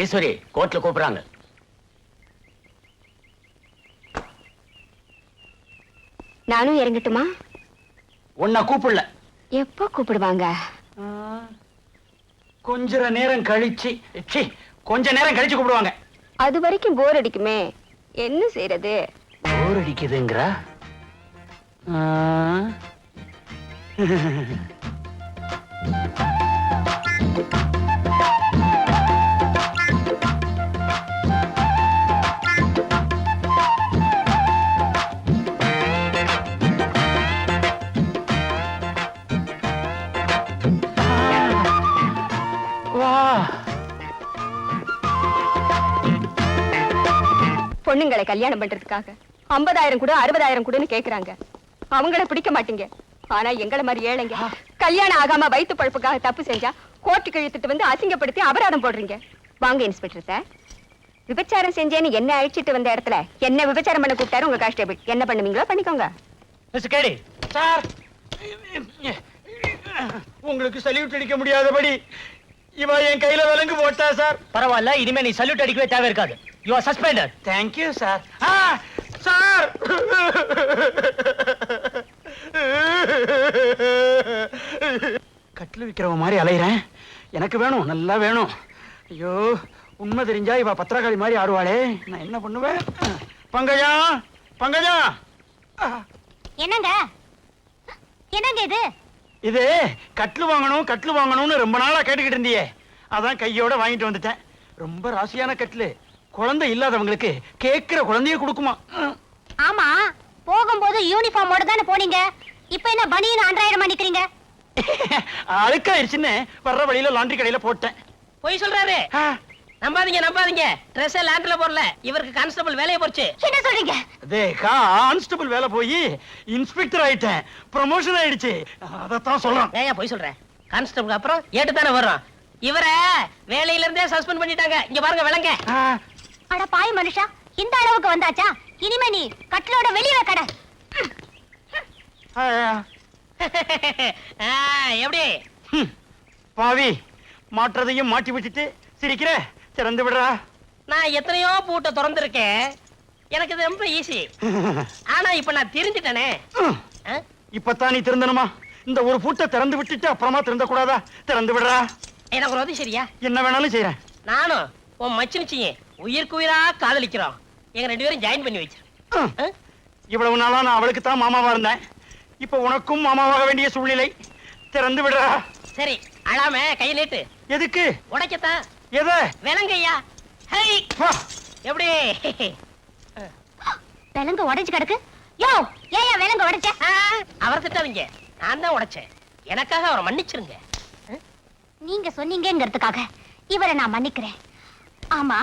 ஈஸ்வரி கோர்ட்ல கூப்பிடுறாங்க. நானும் இறங்கட்டுமா? உன்னை கூப்பிடல. எப்போ கூப்பிடுவாங்க? கொஞ்ச நேரம் கழிச்சு கூப்பிடுவாங்க. அது வரைக்கும் போர் அடிக்குமே, என்ன செய்யறது? போர் அடிக்குதுங்கறா? பொண்ணுங்களை கல்யாணம் பண்றதுக்காக 50,000 கூட 60,000 கூடன்னு கேக்குறாங்க. அவங்கள பிடிக்க மாட்டீங்க. ஆனா எங்களை மாதிரி ஏழைங்க கல்யாணம் ஆகாம வயிற்று பழப்புக்காக தப்பு செஞ்சா கோர்ட்டுக்கு இழுத்துட்டு வந்து அசிங்கப்படுத்தி அபராதம் போடுறீங்க. வாங்க இன்ஸ்பெக்டர் சார். விபச்சாரம் செஞ்சேன்னு என்ன அழிச்சிட்டு வந்த இடத்துல என்ன விபச்சாரம் பண்ண கூப்பிட்டாரு உங்க கான்ஸ்டபிள். என்ன பண்ணுவீங்களோ பண்ணிக்கோங்க. சார், உங்களுக்கு சல்யூட் அடிக்க முடியாதபடி இவ என் கையில விலங்கு போட்டா சார். பரவாயில்ல, இனிமே நீ சல்யூட் அடிக்கவே தேவை இருக்காது. You are suspended. Thank you, sir. Sir, கட்டில் விக்கிறவ மாதிரி அலையிறேன். எனக்கு வேணும், நல்லா வேணும். ஐயோ, உண்மை தெரிஞ்சா இவ பத்திரகாளி மாதிரி ஆடுவாளே. நான் என்ன பண்ணுவேன்? பங்கஜா, பங்கஜா. என்னங்க இது? இது கட்டில் வாங்கணும்னு ரொம்ப நாளா கேட்டுக்கிட்டு இருந்தியே, அதான் கையோட வாங்கிட்டு வந்துட்டேன். ரொம்ப ராசியான கட்டில், குழந்தை இல்லாதவங்களுக்கு கேட்கிற குழந்தைய கொடுக்குமா. ஆமா, போகும்போது யூனிஃபார்மோட தானே போனீங்க. இப்ப என்ன பனியன் அன்றாயிரம் பண்ணிக்கிறீங்க? அழுக்காயிருச்சுன்னு வர்ற வழியில லாண்டரி கடையில போட்டேன். போய் சொல்றாரு. நம்பாதீங்க. ட்ரெஸ் லாண்டரில போடல, இவருக்கு கான்ஸ்டபிள் வேலையை போச்சு. என்ன சொல்றீங்க? கான்ஸ்டபிள் வேலை போய் இன்ஸ்பெக்டர் ஆயிட்டேன், ப்ரமோஷன் ஆயிடுச்சு. அதத்தான் சொல்றேன். ஏன் போய் சொல்றேன்? கான்ஸ்டபிள் அப்புறம் ஏட்டு தானே வரும். இவரை வேலையில இருந்தே சஸ்பெண்ட் பண்ணிட்டாங்க. இங்க பாருங்க விலங்க. அட பாய் மனுஷா, இந்த அளவுக்கு வந்தாச்சா? இனிமே நீ கட்டிலோட வெளியே கடை. எப்படி பாவி, மாற்றதையும் மாட்டி விட்டுட்டு சிரிக்கிற. திறந்து விடுறா. நான் எத்தனையோ பூட்டை திறந்திருக்கேன், எனக்கு இது ரொம்ப ஈஸி. ஆனா இப்ப நான் தெரிஞ்சுட்டேனே. இப்பதான் நீ திருந்தணுமா? இந்த ஒரு பூட்டை திறந்து விட்டுட்டு அப்புறமா திறந்த கூடாதா? திறந்து விடுறா. எனக்கு ஒரு உதவி சரியா? என்ன வேணாலும் செய்யறேன். நானும் உன் மச்சினிச்சிங்க உயிருக்கு உயிரா காதலிக்கிறோம். எங்க 2 பேரும் ஜாயின் பண்ணி வச்சிரு. இவ்வளவு நாளா நான் அவளுக்கு தான் மாமாவா இருந்தேன். இப்ப உனக்கும் மாமாவாக வேண்டிய சூழ்நிலை. திறந்து விடுறா. சரி, அழாம கையை நீட்டு. எதுக்கு? உடைக்கத்தான். எதை? விலங்கையா. எப்படி விலங்கு உடைச்சு கிடக்கு? யோ, ஏன் விலங்கு உடைச்ச? அவரை திட்டாதீங்க, நான் தான் உடைச்சேன். எனக்காக அவரை மன்னிச்சிருங்க. நீங்க சொன்னீங்கிறதுக்காக இவரை நான் மன்னிக்கிறேன். ஆமா,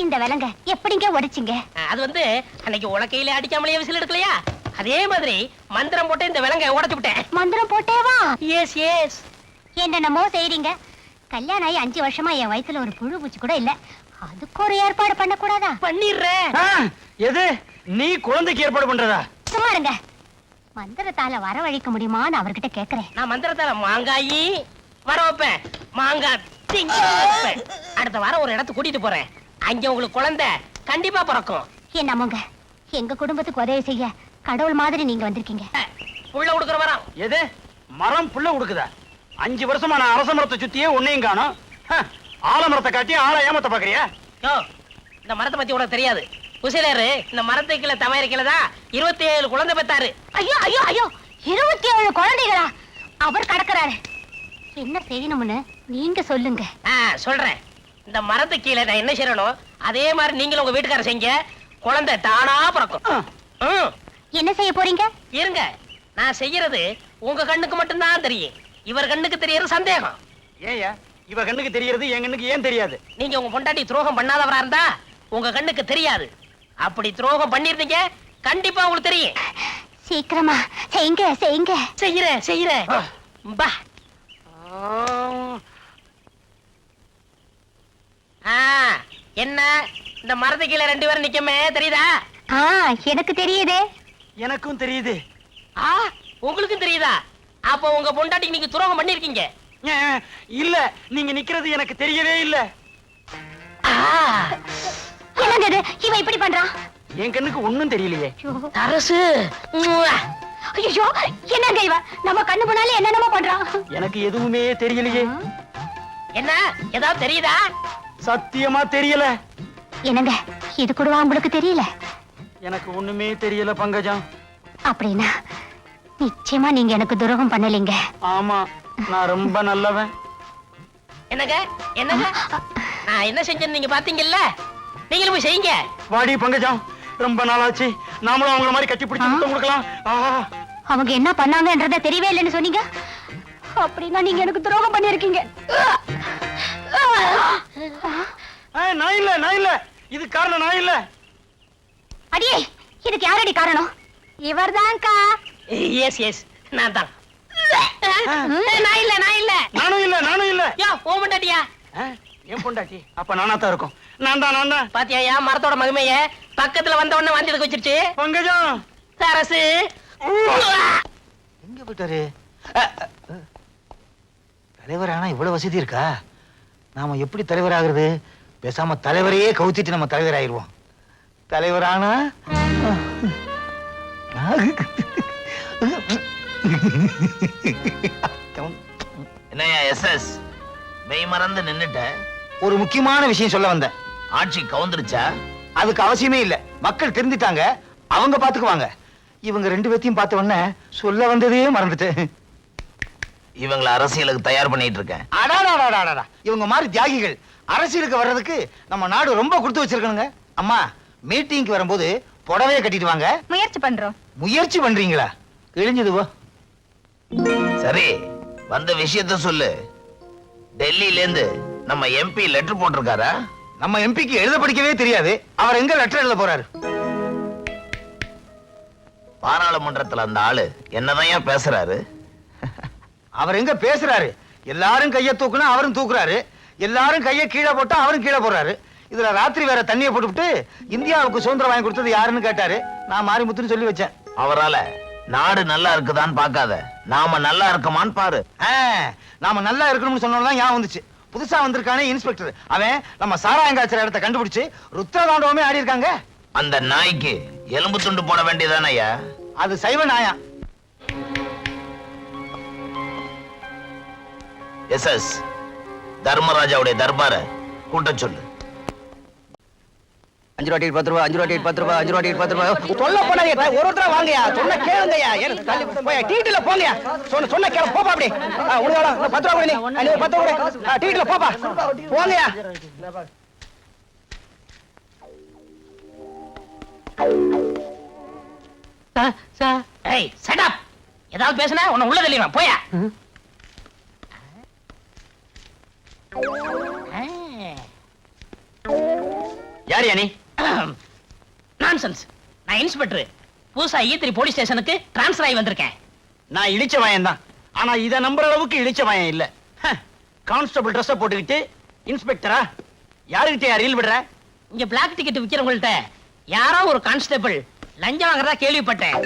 இந்த விலங்க எப்படிங்க உடைச்சிங்க? அது வந்து அன்னைக்கு உலக்கையில அடிக்காமலே விசில் எடுக்கலையா, அதே மாதிரி மந்திரம் போட்டு இந்த விலங்க உடைச்சு விட்டேன். மந்திரம் போட்டேவா? S S. என்னென்னமோ செய்றீங்க. கல்யாணம் ஆகி 5 வருஷமா என் வயித்துல ஒரு புழு பூச்சி கூட இல்ல. அதுக்கு ஒரு ஏற்பாடு பண்ண கூடாதா? பண்ணிடுறேன். எது? நீ குழந்தைக்கு ஏற்பாடு பண்றதா? சும்மா இருங்க. மந்திரத்தால வரவழைக்க முடியுமான்னு அவர்கிட்ட கேக்குறேன். நான் மந்திரத்தால மாங்காயி வர வைப்பேன், மாங்காய் திங்க வைப்பேன். அடுத்த வாரம் ஒரு இடத்துக்கு கூட்டிட்டு போறேன். அங்க உங்களுக்கு குழந்தை கண்டிப்பா பிறக்கும். என்னமோங்க, எங்க குடும்பத்துக்கு உதவி செய்ய கடவுள் மாதிரி நீங்க வந்திருக்கீங்க. புள்ள கொடுக்குற மரம். எது? மரம் புள்ள கொடுக்குதா? 5 வருஷமா நான் அரச மரத்தை சுத்தியே ஒன்னையும் காணோம். ஆலமரத்தை காட்டி ஆளை ஏமாத்த பாக்குறியா? இந்த மரத்தை பத்தி உனக்கு தெரியாது. குசிலரு இந்த மரத்துக்கு கீழே தமையரைக்கலதான் 27 குழந்தை பெத்தாரு. ஐயோ ஐயோ ஐயோ, 27 குழந்தைகளா? அவர் கடக்குறாரு. என்ன செய்யணும்னு நீங்க சொல்லுங்க. சொல்றேன். இந்த மரத்துக்கு கீழே நான் என்ன செய்யணும் அதே மாதிரி நீங்களும் உங்க வீட்டுக்காரர் செய்யுங்க. குழந்தை தானா பிறக்கும். என்ன செய்ய போறீங்க? இருங்க, நான் செய்யறது உங்க கண்ணுக்கு மட்டும்தான் தெரியும். இவர் கண்ணுக்கு தெரியறது சந்தேகம். ஏயா இவ கண்ணுக்கு தெரியறது என் கண்ணுக்கு ஏன் தெரியாது? நீங்க உங்க பொண்டாட்டி துரோகம் பண்ணாதவரா இருந்தா உங்க கண்ணுக்கு தெரியாது. அப்படி துரோகம் பண்ணிருந்தீங்க கண்டிப்பா உங்களுக்கு தெரியும். சீக்கிரமா செய்யுங்க செய்யுங்க. செய்யறேன். பா. என்ன இந்த மரத்துக்கு கீழே 2 பேரும் நிக்கமே தெரியுதா? எனக்கு தெரியுதே. எனக்கும் தெரியுது. உங்களுக்கும் தெரியுதா? அப்போ உங்க பொண்டாட்டிக்கு நீங்க துரோகம் பண்ணிருக்கீங்க. இல்ல, நீங்க நிக்கிறது எனக்கு தெரியவே இல்ல. தெரிஞ்சது இவன் இப்படி பண்றான்? என் கண்ணுக்கு ஒண்ணும் தெரியலையே. அரசு ஐயோ, என்னங்க இவன் நம்ம கண்ணு முன்னாலே என்னென்னமோ பண்றான். எனக்கு எதுவுமே தெரியலையே. என்ன ஏதாவது தெரியுதா? சத்தியமா தெரியல. என்னங்க இது கூடவா உங்களுக்கு தெரியல? எனக்கு ஒண்ணுமே தெரியல பங்கஜம். அப்படின்னா நிச்சயமா நீங்க எனக்கு துரோகம் பண்ணலீங்க. ஆமா, நான் ரொம்ப நல்லவன். என்னங்க என்னங்க நான் என்ன செஞ்சேன்னு நீங்க பாத்தீங்கல்ல, நீங்களும் போய் செய்யுங்க. வாடி பங்கஜம், ரொம்ப நாளாச்சு. நாமளும் அவங்கள மாதிரி கட்டி பிடிச்சு முத்தம் கொடுக்கலாம். ஆஹா, அவங்க என்ன பண்ணாங்கன்றத தெரியவே இல்லைன்னு சொன்னீங்க. அப்படின்னா நீங்க எனக்கு துரோகம் பண்ணிருக்கீங்க. நான் இல்ல, நான் இல்ல. இது காரணம் நான் இல்ல. அடியே, இதுக்கு யாரடி காரணம்? இவர்தான்க்கா. எஸ் எஸ், நான் தான். நான் இல்ல நான் இல்ல. நானும் இல்ல, நானும் இல்ல. யோ ஓமண்டாட்டியா? என் பொண்டாட்டி. அப்ப நானா தான் இருக்கும். நான் தான், நான் தான். பாத்தியா மரத்தோட மகிமைய? பக்கத்துல வந்த உடனே வாந்தி எடுக்க வச்சிருச்சு. பங்கஜம், அரசு எங்க போயிட்டாரு? தலைவர் ஆனா இவ்வளவு வசதி இருக்கா? நாம எப்படி தலைவர் ஆகுறது? பேசாம தலைவரையே கவுத்திட்டு நம்ம தலைவர் ஆயிருவோம். தலைவர் ஆனா என்னையா எஸ்எஸ் மெய் மறந்து நின்னுட்ட? ஒரு முக்கியமான விஷயம் சொல்ல வந்தேன். ஆட்சி கவுந்துருச்சா? அதுக்கு அவசியமே இல்ல. மக்கள் தெரிஞ்சிட்டாங்க, அவங்க பாத்துக்குவாங்க. இவங்க ரெண்டு பேத்தையும் பார்த்த உடனே சொல்ல வந்ததே மறந்துட்டேன். இவங்கள அரசியலுக்கு தயார் பண்ணிட்டு இருக்கேன். அடாடாடாடாடா, இவங்க மாதிரி தியாகிகள் அரசியலுக்கு வர்றதுக்கு நம்ம நாடு ரொம்ப கொடுத்து வச்சிருக்கணுங்க. அம்மா, மீட்டிங்க்கு வரும்போது புடவைய கட்டிட்டு வாங்க. முயற்சி பண்றோம். முயற்சி பண்றீங்களா? கிழிஞ்சது போ. சரி, வந்த விஷயத்த சொல்லு. டெல்லியில இருந்து நம்ம எம்பி லெட்டர் போட்டிருக்காரா? நம்ம எம்பிக்கு எழுத படிக்கவே தெரியாது. அவர் எங்க லெட்டர் எழுத போறாரு? பாராளுமன்றத்துல அந்த ஆளு என்னதான் பேசுறாரு? அவர் எங்க பேசுறாரு? எல்லாரும் கைய தூக்குனா அவரும் தூக்குறாரு, எல்லாரும் கைய கீழே போட்டா அவரும் கீழே போறாரு. இதுல ராத்திரி வேற தண்ணியை போட்டுவிட்டு இந்தியாவுக்கு சுதந்திரம் வாங்கி கொடுத்தது யாருன்னு கேட்டாரு. நான் மாரிமுத்துன்னு சொல்லி வச்சேன். அவரால நாடு நல்லா இருக்குதான்னு பார்க்காத, நாம நல்லா இருக்கமான்னு பாரு. நாம நல்லா இருக்கணும்னு சொன்னோம்தான் ஞாபகம் வந்துச்சு. புதுசா வந்திருக்கானே இன்ஸ்பெக்டர், அவன் நம்ம சாராயங்காய்ச்சல் இடத்தை கண்டுபிடிச்சு ருத்ரதாண்டவமே ஆடி இருக்காங்க. அந்த நாய்க்கு எலும்பு துண்டு போட வேண்டியதானயா? அது சைவ நாயா. எஸ்எஸ் தர்மராஜாவுடைய தர்பார கூட்ட சொல்லு. 5 ரூபா டிக்கெட் 10 ரூபா, 5 ரூபா டிக்கெட் 10 ரூபா, 5 ரூபா டிக்கெட் 10 ரூபா. சொல்ல போனாங்க, ஒரு ஒருத்தரா வாங்கயா. சொன்ன கேளுங்கயா. டிக்கெட்ல போங்கயா. சொன்ன கேளு, போப்பா அப்படி. உனக்கு 10 ரூபா கொடு, நீ 10 ரூபா கொடு. டிக்கெட்ல போப்பா, போங்கயா. ஏய் ஷட் அப். ஏதாவது பேசுனா உன்னை உள்ள தள்ளிடுவேன். போயா. யார் நீ? நான்சென்ஸ். நான் இன்ஸ்பெக்டர். புதுசா ஈத்திரி போலீஸ் ஸ்டேஷனுக்கு டிரான்ஸ்ஃபர் ஆகி வந்திருக்கேன். நான் இழிச்ச வாயன் தான். ஆனா இத நம்புற அளவுக்கு இழிச்ச வாயன் இல்ல. கான்ஸ்டபிள் ட்ரெஸ் போட்டுக்கிட்டு இன்ஸ்பெக்டரா? யாருக்கிட்ட ரீல் விடுற? இங்க பிளாக் டிக்கெட் விக்கிறவங்கள்ட்ட யாரோ ஒரு கான்ஸ்டபிள் லஞ்சம் வாங்குறதா கேள்விப்பட்டேன்.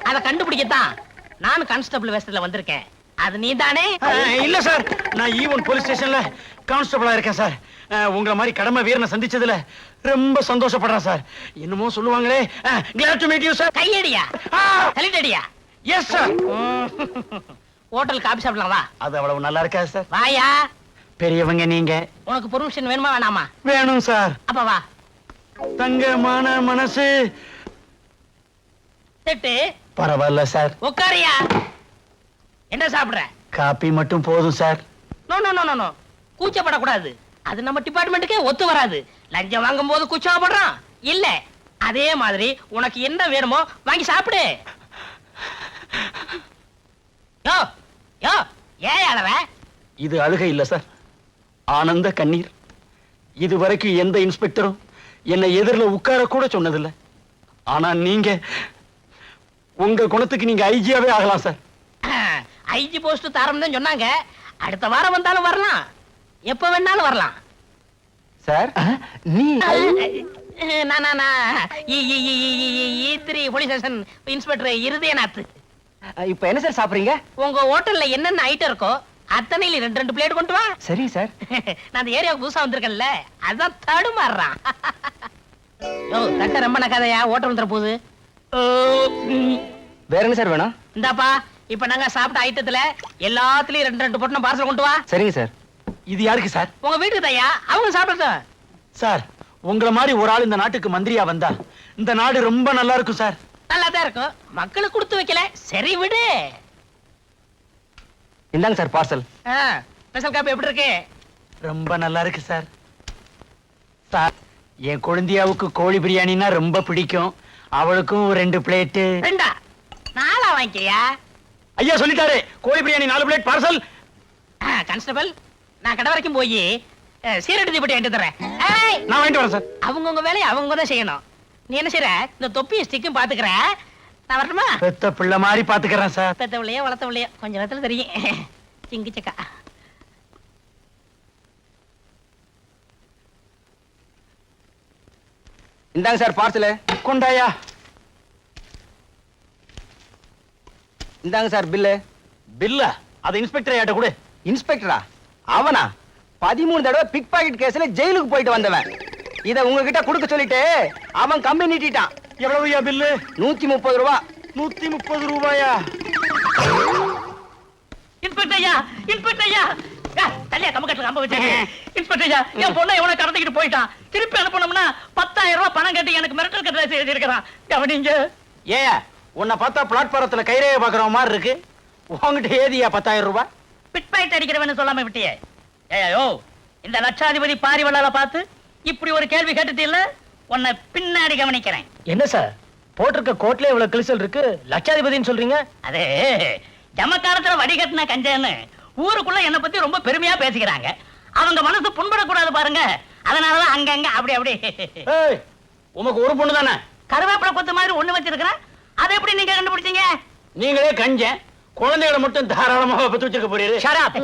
அதை கண்டுபிடிக்கத்தான் நான் கான்ஸ்டபிள் வேஷத்துல வந்திருக்கேன். அது நீதானே? இல்ல சார், நான் ஈவன் போலீஸ் ஸ்டேஷன்ல கான்ஸ்டபிளா இருக்கேன் சார். உங்களை மாதிரி கடமை வீரனை சந்திச்சதுல ரொம்ப சந்தோஷப்படுறேன் சார். என்னமோ சொல்லுவாங்களே, glad to meet you sir. கையடியா? தள்ளிட்டடியா? Yes sir. ஹோட்டல் காபி சாப்பிடலாம் வா. அது அவ்வளவு நல்லா இருக்காது சார். வாயா. பெரியவங்க நீங்க. உனக்கு பெர்மிஷன் வேணுமா வேணாமா? வேணும் சார். அப்ப வா. தங்கமான மனசு. திட்டு. பரவாயில்ல சார். உட்காரியா. என்ன சாப்பிடுற? காபி மட்டும் போதும் sir. No no no no. கூச்சப்படக்கூடாது. அது நம்ம டிபார்ட்மெண்ட்டுக்கே ஒத்து வராது. லஞ்சம் வாங்கும் போது கூச்சப்படுறான் இல்ல. அதே மாதிரி உனக்கு என்ன வேணுமோ வாங்கி சாப்பிடு. யோ யோ, ஏன் அழற? இது அழுகை இல்ல சார், ஆனந்த கண்ணீர். இதுவரைக்கும் எந்த இன்ஸ்பெக்டரும் என்னை எதிரில் உட்கார கூட சொன்னதில்லை. ஆனா நீங்க உங்க குணத்துக்கு நீங்க ஐஜியாவே ஆகலாம் சார். ஐஜி போஸ்ட் தரம் தான் சொன்னாங்க. அடுத்த வாரம் வந்தாலும் வரலாம், எப்ப வேணாலும் வரலாம் சார். நீ ஈத்திரி போலீஸ் ஸ்டேஷன் இன்ஸ்பெக்டர் இருதயநாத். இப்ப என்ன சார் சாப்பிடுறீங்க? உங்க ஹோட்டல்ல என்னென்ன ஐட்டம் இருக்கோ அத்தனையில 2 பிளேட் கொண்டு வா. சரி சார். நான் அந்த ஏரியாவுக்கு புதுசா வந்திருக்கேன்ல, அதான் தடுமாறுறான். யோ தட்ட ரொம்ப நக்காதையா ஓட்ட வந்துற போகுது வேற என்ன சார் வேணும்? இந்தாப்பா இப்ப நாங்க சாப்பிட்ட ஐட்டத்துல எல்லாத்துலயும் ரெண்டு ரெண்டு பொட்டணம் பார்சல் கொண்டு வா. சரிங்க சார். இது யாருக்கு சார்? உங்க வீட்டுக்கு தாயா, அவங்க சாப்பிடட்டும். சார் உங்கள மாதிரி ஒரு ஆள் இந்த நாட்டுக்கு மந்திரியா வந்தா இந்த நாடு ரொம்ப நல்லா இருக்கும் சார். நல்லா தான் இருக்கும், மக்களுக்கு கொடுத்து வைக்கல, சரி விடு. இந்தாங்க சார் பார்சல். ஸ்பெஷல் காப்பி எப்படி இருக்கு? ரொம்ப நல்லா இருக்கு சார். சார் என் குழந்தையாவுக்கு கோழி பிரியாணினா ரொம்ப பிடிக்கும். அவளுக்கும் 2 பிளேட்டு. 2 4 வாங்கிக்கயா. ஐயா சொல்லிட்டாரு, கோழி பிரியாணி 4 பிளேட் பார்சல். கான்ஸ்டபிள், நான் கடை வரைக்கும் போய் சீரடி தீப்பெட்டி வாங்கிட்டு தரேன். ஏய், நான் வாங்கிட்டு வரேன் சார். அவங்கவுங்க வேலையை அவங்க தான் செய்யணும். நீ என்ன செய்யற? இந்த தொப்பி ஸ்டிக்கும் பாத்துக்கிற. நான் வரட்டுமா? பெத்த பிள்ளை மாதிரி பாத்துக்கிறேன் சார். பெத்தவளையோ வளர்த்தவளையோ கொஞ்ச நேரத்துல தெரியும். சிங்கி சக்கா. இந்தாங்க சார் பார்சல். கொண்டாயா. இந்தாங்க சார் பில்லு. பில்லா? அது இன்ஸ்பெக்டர் ஐயாட்ட கொடு. இன்ஸ்பெக்டரா? அவனா 13 தடவை பிக் பாக்கெட் கேஸ்ல ஜெயிலுக்கு போயிட்டு வந்தவன். இத உங்ககிட்ட கொடுக்க சொல்லிட்டு அவன் கம்பி நீட்டிட்டான். எவ்வளவுயா பில்லு? 130 ரூபாய். 130 ரூபாயா? இன்ஸ்பெக்டர் ஐயா, இன்ஸ்பெக்டர் ஐயா. தள்ளியா கம்பக்கட்டுல கம்ப வச்சாங்க. இன்ஸ்பெக்டர் ஐயா, என் பொண்ணை எவனை கடத்திக்கிட்டு போயிட்டான். திருப்பி அனுப்பணும்னா 10,000 ரூபாய் பணம் கட்டி எனக்கு மிரட்டல் கட்டளை எழுதியிருக்கிறான். கவனிங்க. ஏயா உன்னை பார்த்தா பிளாட்பாரத்துல கைரேகை பாக்குற மாதிரி இருக்கு. உங்ககிட்ட ஏதியா 10,000 ரூபாய்? பிட் பாயிண்ட் அடிக்கிறவன்னு சொல்லாம விட்டியே. ஏயோ, இந்த லட்சாதிபதி பாரிவளால பார்த்து இப்படி ஒரு கேள்வி கேட்டுட்டு இல்ல, உன்னை பின்னாடி கவனிக்கிறேன். என்ன சார் போட்டிருக்க கோட்ல இவ்வளவு கிழிசல் இருக்கு, லட்சாதிபதின்னு சொல்றீங்க? அதே ஜமக்காலத்துல வடிகட்டின கஞ்சன்னு ஊருக்குள்ள என்ன பத்தி ரொம்ப பெருமையா பேசிக்கிறாங்க. அவங்க மனசு புண்படக்கூடாது பாருங்க, அதனாலதான் அங்கங்க அப்படி அப்படி. ஏய், உமக்கு ஒரு பொண்ணு தானே? கருவேப்பிலை கொத்து மாதிரி ஒண்ணு வச்சிருக்கிறேன். அதை எப்படி நீங்க கண்டுபிடிச்சீங்க? நீங்களே கஞ்சன், குழந்தைகளை மட்டும் தாராளமாக பத்து வச்சிருக்க போறீரு. Shut up.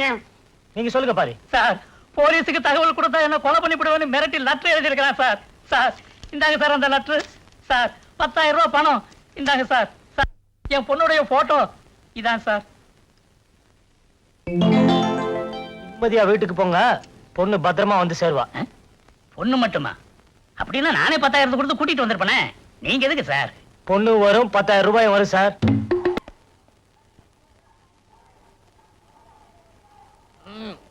நீங்க சொல்லுங்க பாரு. சார், போலீஸுக்கு தகவல் கொடுத்தா என்ன கொலை பண்ணிவிடுவேன்னு மிரட்டி லெட்டர் எழுதியிருக்கிறான் சார். சார் இந்தாங்க சார் அந்த லெட்டர். சார் 10,000 ரூபாய் பணம் இந்தாங்க சார். சார் என் பொண்ணுடைய போட்டோ இதான் சார். நிம்மதியா வீட்டுக்கு போங்க, பொண்ணு பத்திரமா வந்து சேருவா. பொண்ணு மட்டுமா? அப்படின்னா நானே 10,000 கொடுத்து கூட்டிட்டு வந்திருப்பேனே. நீங்க எதுக்கு சார்? பொண்ணு வரும், 10,000 ரூபாய் வரும் சார்.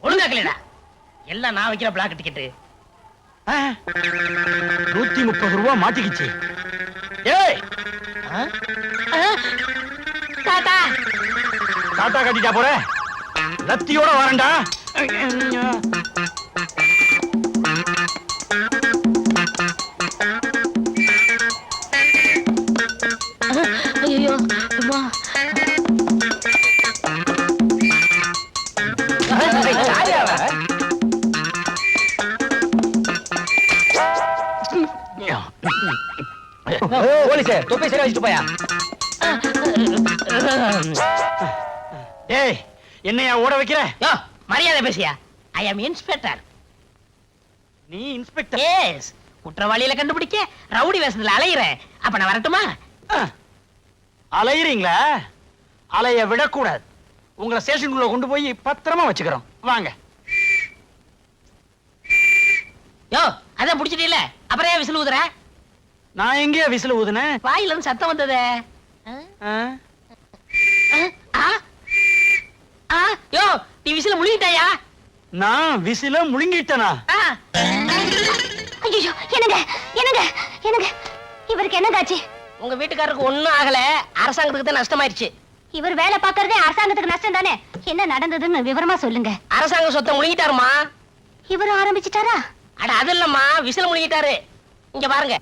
ஒழுங்கா கல்யாணா எல்லாம் நான் வைக்கிற பிளாக் டிக்கெட்டு. 130 ரூபாய் மாட்டிக்கிச்சு. ஏய், தாத்தா டாட்டா கட்டிட்டா போற, லத்தியோட வரண்டா. ஐயோ அம்மா. போலீஸே தொப்பை சரியா வச்சுட்டு போயா. ஏய், என்னையா ஓட வைக்கிற? யோ, மரியாதை பேசியா. ஐ அம் இன்ஸ்பெக்டர். நீ இன்ஸ்பெக்டர்? எஸ், குற்றவாளியில கண்டுபிடிக்க ரவுடி வேஷத்துல அலையிறேன். அப்ப நான் வரட்டுமா? அலையிறீங்களா? அலைய விடக்கூடாது. உங்களை ஸ்டேஷனுக்குள்ள கொண்டு போய் பத்திரமா வச்சுக்கிறோம். வாங்க. யோ, அதான் புடிச்சிட்டீல, அப்புறம் ஏன் விசில் ஊதுற? நான் எங்கேயா விசில் ஊதுனேன்? வாயில இருந்து சத்தம் வந்ததே. யோ, நீ விசில முழுங்கிட்டாயா? நான் விசில முழுங்கிட்டனா? ஐயோ, என்னங்க என்னங்க என்னங்க, இவருக்கு என்னதாச்சு? உங்க வீட்டுக்காரருக்கு ஒண்ணும் ஆகல, அரசாங்கத்துக்கு தான் நஷ்டமாயிருச்சு. இவர் வேலை பார்க்கறதே அரசாங்கத்துக்கு நஷ்டம் தானே. என்ன நடந்ததுன்னு விவரமா சொல்லுங்க. அரசாங்க சொத்தை முழுங்கிட்டாருமா. இவரும் ஆரம்பிச்சிட்டாரா? அட அது இல்லம்மா, விசில் முழுங்கிட்டாரு. இங்க பாருங்க.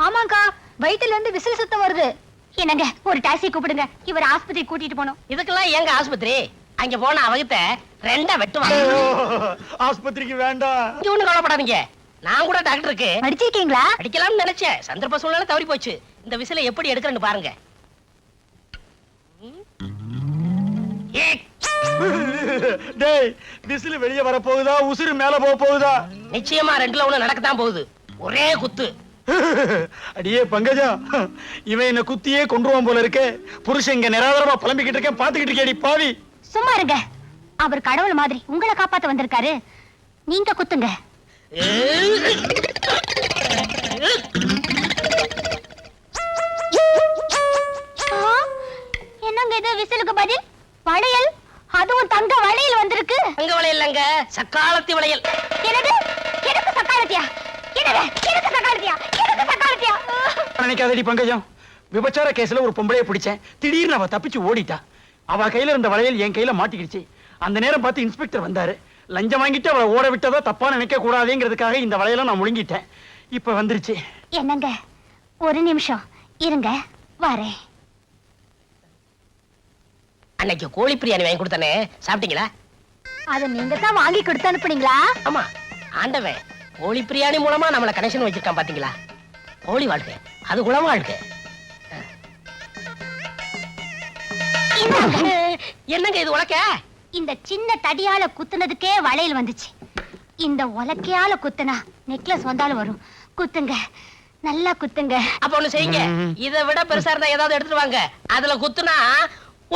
ஆமாங்கா, வயித்துல இருந்து விசில் சத்தம் வருது. என்னங்க, ஒரு டாக்ஸி கூப்பிடுங்க, இவர் ஆஸ்பத்திரி கூட்டிட்டு போனோம். இதுக்கெல்லாம் எங்க ஆஸ்பத்திரி? அங்க போன அவகிட்ட 2 வெட்டுவாங்க. ஆஸ்பத்திரிக்கு வேண்டாம். இங்க ஒண்ணு கவலைப்படாதீங்க, நான் கூட டாக்டருக்கு படிச்சிருக்கீங்களா? அடிக்கலாம்னு நினைச்சேன். சந்தர்ப்ப சூழ்நிலை தவறி போச்சு. இந்த விசிலை எப்படி எடுக்கிறேன்னு பாருங்க. டேய், விசில் வெளிய வர போகுதா, உசுறு மேல போக போகுதா? நிச்சயமா 2ல 1 நடக்கத்தான் போகுது. ஒரே குத்து. அடியே பங்கஜா, இவன் என்ன குத்தியே கொன்றுவான் போல இருக்கே. புருஷன் இங்க நிராதரமா புலம்பிக்கிட்டு இருக்கேன், பாத்துக்கிட்டு இருக்கேடி பாவி. சும்மா இருங்க, அவர் கடவுள் மாதிரி உங்களை காப்பாத்த வந்திருக்காரு. நீங்க குத்துங்க. என்னங்க இது விசிலுக்கு பதில் வளையல், அதுவும் தங்க வளையல் வந்திருக்கு. அங்க வளையல் இல்லங்க, சக்காலத்தி வளையல். என்னது? எனக்கு சக்காலத்தியா? என்னது? எனக்கு சக்காலத்தியா? எனக்கு சக்காலத்தியா? நினைக்காதடி பங்கஜம், விபச்சார கேஸ்ல ஒரு பொம்பளைய பிடிச்சேன். திடீர்னு அவ தப்பிச்சு ஓடிட்டா. அவ கையில இருந்த வளையல் என் கையில மாட்டிக்கிடுச்சு. அந்த நேரம் பார்த்து இன்ஸ்பெக்டர் வந்தாரு. லஞ்சம் வாங்கிட்டு அவளை ஓட விட்டதா தப்பா நினைக்க கூடாதுங்கிறதுக்காக இந்த வளையலை நான் முழுங்கிட்டேன். இப்ப வந்துருச்சு. என்னங்க ஒரு நிமிஷம் இருங்க, வரேன். அன்னைக்கு கோழி பிரியாணி வாங்கி கொடுத்தானே, சாப்பிட்டீங்களா? அத நீங்க தான் வாங்கி கொடுத்து அனுப்புனீங்களா? ஆமா, ஆண்டவன் கோழி பிரியாணி மூலமா நம்மள கனெக்ஷன் வச்சிருக்கான் பாத்தீங்களா? கோழி வாழ்க்கை அது குளம் வாழ்க்கை. என்னங்க இது உலக்க? இந்த சின்ன தடியால குத்துனதுக்கே வளையல் வந்துச்சு. இந்த உலக்கையால குத்துனா நெக்லஸ் வந்தாலும் வரும். குத்துங்க, நல்லா குத்துங்க. அப்ப ஒண்ணு செய்யுங்க, இதை விட பெருசா இருந்தா ஏதாவது எடுத்துட்டு வாங்க. அதுல குத்துனா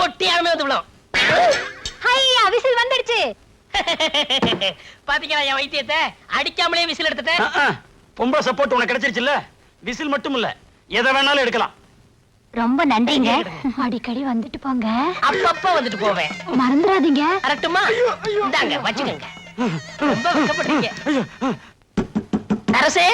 ஒட்டியாமே வந்து விடும். ஹையா, விசில் வந்துடுச்சு. பாத்தீங்களா என் வைத்தியத்தை? அடிக்காமலே விசில் எடுத்துட்டேன். பொம்பளை சப்போர்ட் உனக்கு கிடைச்சிருச்சுல்ல. விசில் மட்டும் இல்ல, எதை வேணாலும் எடுக்கலாம். ரொம்ப நன்றிங்க. அடிக்கடி வந்துட்டு போங்க. அப்பப்ப வந்துட்டு போவேன், மறந்துடாதீங்க. கரெக்டுமா? இந்தாங்க வச்சுக்கோங்க. ரொம்ப வெட்கப்படுறீங்க. அரசே,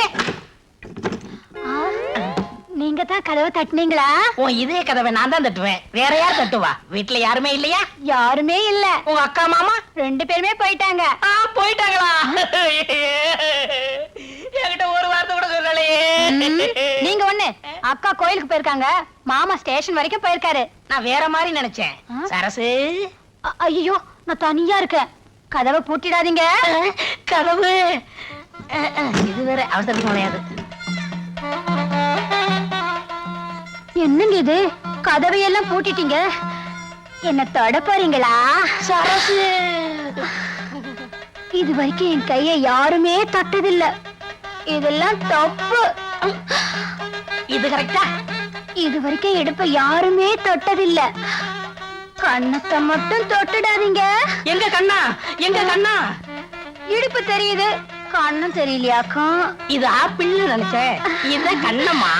நீங்க தான் கதவை தட்டுனீங்களா? உன் இதே கதவை நான் தான் தட்டுவேன், வேற யார் தட்டுவா? வீட்டுல யாருமே இல்லையா? யாருமே இல்ல. உங்க அக்கா மாமா 2 பேருமே போயிட்டாங்க. போயிட்டாங்களா? என்கிட்ட ஒரு வார்த்தை கூட சொல்லலையே. நீங்க ஒண்ணு, அக்கா கோயிலுக்கு போயிருக்காங்க, மாமா ஸ்டேஷன் வரைக்கும் போயிருக்காரு. நான் வேற மாதிரி நினைச்சேன். சரசு, ஐயோ, நான் தனியா இருக்கேன். கதவை பூட்டிடாதீங்க. கதவு இது வேற அவசரத்துக்கு நுழையாது. என்னங்க இது, கதவையெல்லாம் பூட்டிட்டீங்க? என்ன தொட போறீங்களா? சரசு, இது வரைக்கும் என் கையை யாருமே தொட்டதில்ல. இதெல்லாம் தப்பு. இது கரெக்டா? இது வரைக்கும் இடுப்ப யாருமே தொட்டதில்ல. கண்ணத்தை மட்டும் தொட்டுடாதீங்க. எங்க கண்ணா, எங்க கண்ணா? இடுப்பு தெரியுது, கண்ணும் தெரியலையாக்கும். இது ஆப்பிள்னு நினைச்சேன், இது கண்ணம்மா.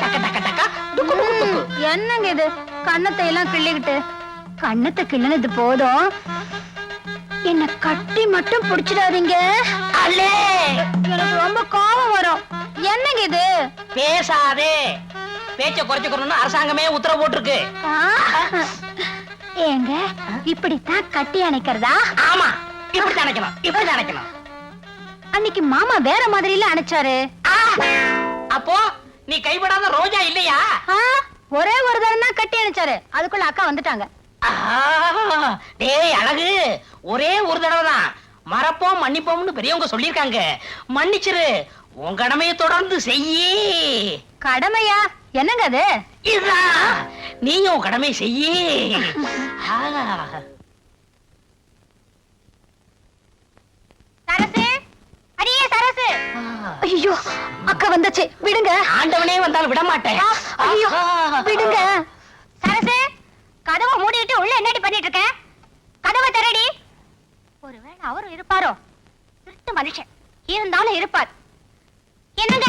டக்க டக்க டக்க டுக்கு டுக்கு டுக்கு. என்னங்க இது, கண்ணத்தை எல்லாம் கிள்ளிக்கிட்டு? கண்ணத்தை கிள்ளினது போதும், என்ன கட்டி மட்டும் பிடிச்சிடாதீங்க. அல்லே, எனக்கு ரொம்ப கோபம் வரும். என்னங்க இது? பேசாதே, பேச்ச குறைச்சுக்கணும்னு அரசாங்கமே உத்தரவு போட்டிருக்கு. ஏங்க, இப்படித்தான் கட்டி அணைக்கிறதா? ஆமா, இப்படி நினைக்கணும், இப்படி நினைக்கணும். அன்னைக்கு மாமா வேற மாதிரில அணைச்சாரு. அப்போ நீ கைவிடாத ரோஜா இல்லையா? ஒரே ஒரு தரம் தான் கட்டி அணைச்சாரு, அதுக்குள்ள அக்கா வந்துட்டாங்க. டேய் அழகு, ஒரே ஒரு தடவை தான். மறப்போம் மன்னிப்போம்னு பெரியவங்க சொல்லிருக்காங்க. மன்னிச்சிரு, உன் கடமையை தொடர்ந்து செய்யி. கடமையா? என்னங்க அது? இதுதான், நீயும் உன் கடமை செய்யி. சரசு, அடியே சரசு. ஐயோ, அக்கா வந்துச்சு, விடுங்க. ஆண்டவனே வந்தாலும் விட மாட்டேன். ஐயோ, விடுங்க. சரசு, கதவை மூடிட்டு உள்ள என்னடி பண்ணிட்டு இருக்க? கதவை திறடி. ஒருவேளை அவரும் இருப்பாரோ? திருட்டு மனுஷன் இருந்தாலும் இருப்பார். என்னங்க,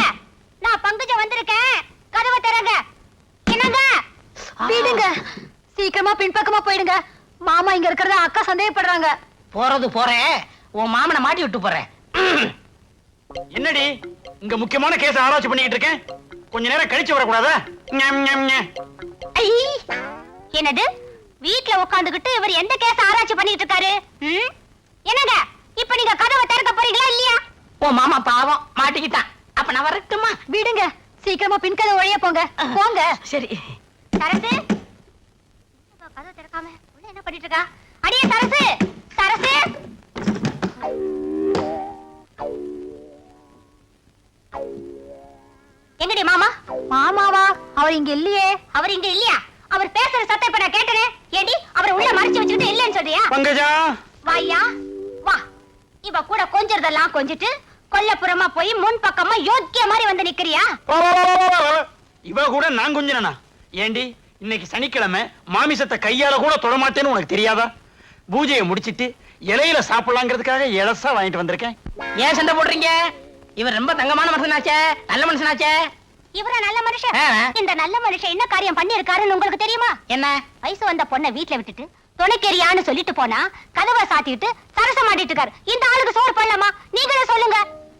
நான் பங்குஜம் வந்திருக்கேன், கதவை திறங்க. என்னங்க? விடுங்க, சீக்கிரமா பின்பக்கமா போயிடுங்க. மாமா இங்க இருக்கிறத அக்கா சந்தேகப்படுறாங்க. போறது போறேன், உன் மாமனை மாட்டி விட்டு போறேன். என்னடி இங்க முக்கியமான கேஸ் ஆராய்ச்சி பண்ணிட்டு இருக்கேன், கொஞ்ச நேரம் கழிச்சு வரக்கூடாதா? ஐ, என்னது? வீட்ல உட்கார்ந்துகிட்டு இவர் எந்த கேஸ் ஆராய்ச்சி பண்ணிட்டு இருக்காரு? என்னங்க, இப்ப நீங்க கதவை திறக்க போறீங்களா இல்லையா? உன் மாமா பாவம் மாட்டிக்கிட்டான். அப்ப நான் வரட்டுமா? விடுங்க, சீக்கிரமா பின்கதை வழியா போங்க. போங்க. சரி. சரசு, கதவை திறக்காம உள்ள என்ன பண்ணிட்டு இருக்கா? அடியே சரசு, சரசு. எங்கடி மாமா? மாமாவா? அவர் இங்க இல்லையே. அவர் இங்க இல்லையா? அவர் பேசுற சத்தம் இப்ப நான் கேட்டனே. ஏடி, அவரை உள்ள மறைச்சு வச்சுட்டு இல்லன்னு சொல்றியா? பங்கஜா, வாயா வா. இவ கூட கொஞ்சறதெல்லாம் கொஞ்சிட்டு கொல்லப்புறமா போய் முன் பக்கமா யோக்கிய மாதிரி வந்து நிக்கிறியா? இவ கூட நான் கொஞ்சனா? ஏண்டி, இன்னைக்கு சனிக்கிழமை, மாமிசத்தை கையால கூட தொடமாட்டேன்னு உனக்கு தெரியாதா? பூஜையை முடிச்சிட்டு இலையில சாப்பிடலாங்கிறதுக்காக இலசா வாங்கிட்டு வந்திருக்கேன். ஏன் சண்டை போடுறீங்க? இவர் ரொம்ப தங்கமான மனுஷனாச்சே, நல்ல மனுஷனாச்சே. இவரா நல்ல மனுஷன்? ஆ. இந்த நல்ல மனுஷன் என்ன காரியம் பண்ணிருக்காருன்னு உங்களுக்கு தெரியுமா? என்ன? வயசு வந்த பொண்ணை வீட்ல விட்டுட்டு துணைக்கெரியான்னு சொல்லிட்டு போனா கதவை சாத்திட்டு சரசம் மாட்டிட்டு இருக்காரு. இந்த ஆளுக்கு சோறு போடலாமா? நீங்களே சொல்லுங்க.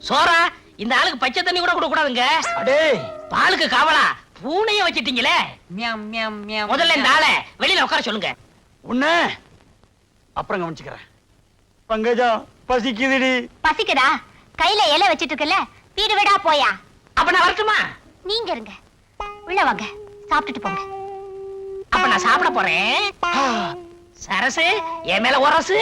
சோறா? இந்த ஆளுக்கு பச்சை தண்ணி கூட கொடுக்க கூடாதுங்க. அடே பாலுக்கு காவலா பூனைய வச்சிட்டீங்களே. முதல்ல இந்த ஆளை வெளியில உட்கார சொல்லுங்க. உன்ன அப்புறம் கவனிச்சுக்கிறேன். பங்கஜா பசிக்குதுடி. பசிக்குதா? கையில இலை வச்சிட்டு இருக்கல, வீடு வீடா போயா. அப்ப நான் வரட்டுமா? நீங்க இருங்க, உள்ள வாங்க, சாப்பிட்டுட்டு போங்க. அப்ப நான் சாப்பிட போறேன். சரசு என் மேல உரசு.